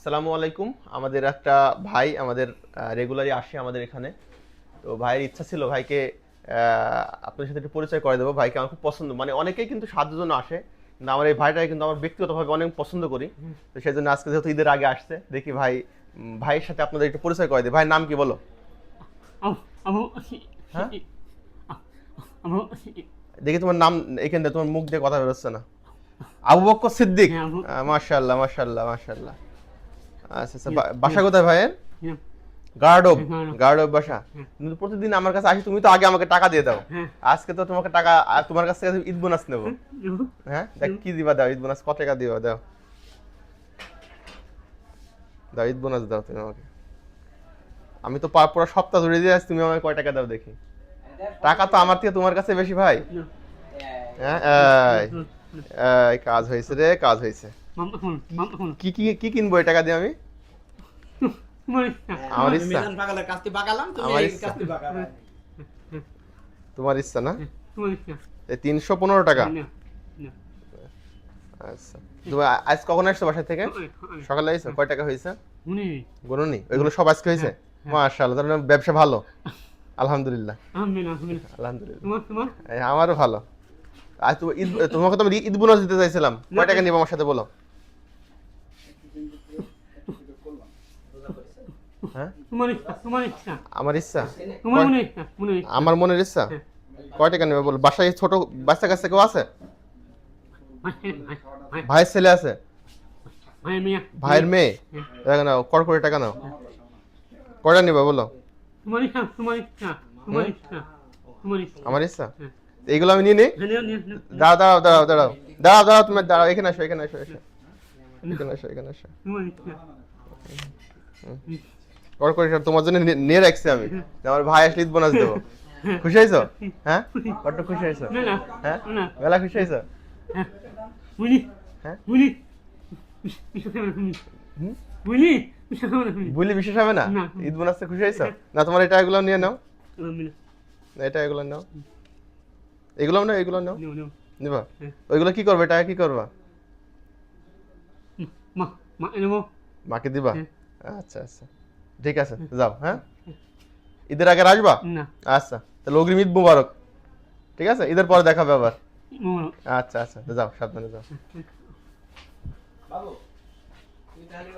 আসসালামু আলাইকুম। আমাদের একটা ভাই আমাদের রেগুলারই আসে আমাদের এখানে। তো ভাইয়ের ইচ্ছা ছিল ভাইকে আপনাদের সাথে একটু পরিচয় করে দেবো। ভাইকে আমার খুব পছন্দ, মানে অনেকেই কিন্তু সাহায্যের জন্য আসে, কিন্তু আমার এই ভাইটাকে কিন্তু আমার ব্যক্তিগতভাবে অনেক পছন্দ করি। তো সেই জন্য আজকে যেহেতু ঈদের আগে আসছে, দেখি ভাই ভাইয়ের সাথে আপনাদের একটু পরিচয় করে দিই। ভাইয়ের নাম কি বলো? আবু আবু হ্যাঁ, আবু দেখি তোমার নাম। এখানে তোমার মুখ দিয়ে কথা বেরোচ্ছে না। আবু বকর সিদ্দিক। হ্যাঁ আবু মাশাআল্লাহ মাশাআল্লাহ মাশাআল্লাহ। আচ্ছা আচ্ছা, হ্যাঁ বাসা কোথায় ভাইয়ের? হ্যাঁ গার্ডব। হ্যাঁ গার্ডব বাসা। হ্যাঁ কিন্তু প্রতিদিন আমার কাছে আসি, তুমি তো আগে আমাকে টাকা দিয়ে দাও। হ্যাঁ আজকে তো তোমাকে টাকা তোমার কাছ থেকে ঈদ বোনাস নেবো। হ্যাঁ, দেখ কি দিবা, দাও ঈদ বোনাস কত টাকা দিবা, দাও দাও ঈদ বোনাস দাও তুমি আমাকে। আমি তো পুরো সপ্তাহ ধরে দিয়ে আছি, তুমি আমাকে কয় টাকা দাও দেখি। টাকা তো আমার থেকে তোমার কাছে বেশি ভাই। হ্যাঁ, এই এই কাজ হয়েছে রে, কাজ হয়েছে। কি কি কি কিনবো এই টাকা দিয়ে আমি? আমার আমি ইচ্ছা, মিজান পাগলের কাস্তি পাকালাম, তুমি আমার এই ইচ্ছা। কাস্তি পাকাবে। তোমার ইচ্ছা না? এই 315 টাকা। আচ্ছা, তুমি আজ কখন আসছো বাসা থেকে? সকালে আইছো? কয় টাকা হয়েছে গুনুনি? ওইগুলো সব আজকে হয়েছে? মাশাআল্লাহ, তার মানে ব্যবসা ভালো। আলহামদুলিল্লাহ আলহামদুলিল্লাহ। এই আমারও ভালো। আজ তো ঈদ, তোমাকে তো আমি ঈদ বোনাস দিতে চাইছিলাম। কয় টাকা নিবো আমার সাথে বলো? হ্যাঁ, আমার ইচ্ছা, আমার মনের ইচ্ছা। কয় টাকা নেবে বলো? বাসায় ছোট বাচ্চা কাছে কেউ আছে? ভাইয়ের ছেলে আছে? ভাইয়ের মেয়ে? টাকা নাও, কর করে টাকা নাও। কয়টা নিবে বলো? আমার ইচ্ছা। এইগুলো আমি নিয়ে নিই। দাঁড়াও দাঁড়াও দাঁড়াও দাঁড়াও দাঁড়াও দাঁড়াও, তুমি দাঁড়াও, এখানে আসো এখানে আসো এসো, এখানে আসো এখানে আসো। কর করে সব তোমার জন্য নিয়ে রাখছি আমি, যে আমার ভাই আসলে ঈদ বোনাস দেবো। খুশি হয়েছো? হ্যাঁ, বড্ড খুশি হয়েছো? হ্যাঁ, মেলা খুশি হয়েছো? হ্যাঁ, হুম? বলি বিশেষ হবে না? না। ঈদ বোনাসে খুশি হয়েছো না? তোমার এটা এগুলো নিয়ে নাও, এটা এগুলো নাও, এগুলো নাও, এগুলো নাও, নিবা? ওইগুলো কি করবে? টাকা কি করবা? মাকে দিবা? আচ্ছা আচ্ছা, ঠিক আছে, যাও। হ্যাঁ, ঈদের আগে আর আসবা? আচ্ছা, তাহলে অগ্রিম ঈদ মুবারক। ঠিক আছে, ঈদের পরে দেখাবে আবার। আচ্ছা আচ্ছা, যাও, সাবধানে যাও। বাবু, তুই তাহলে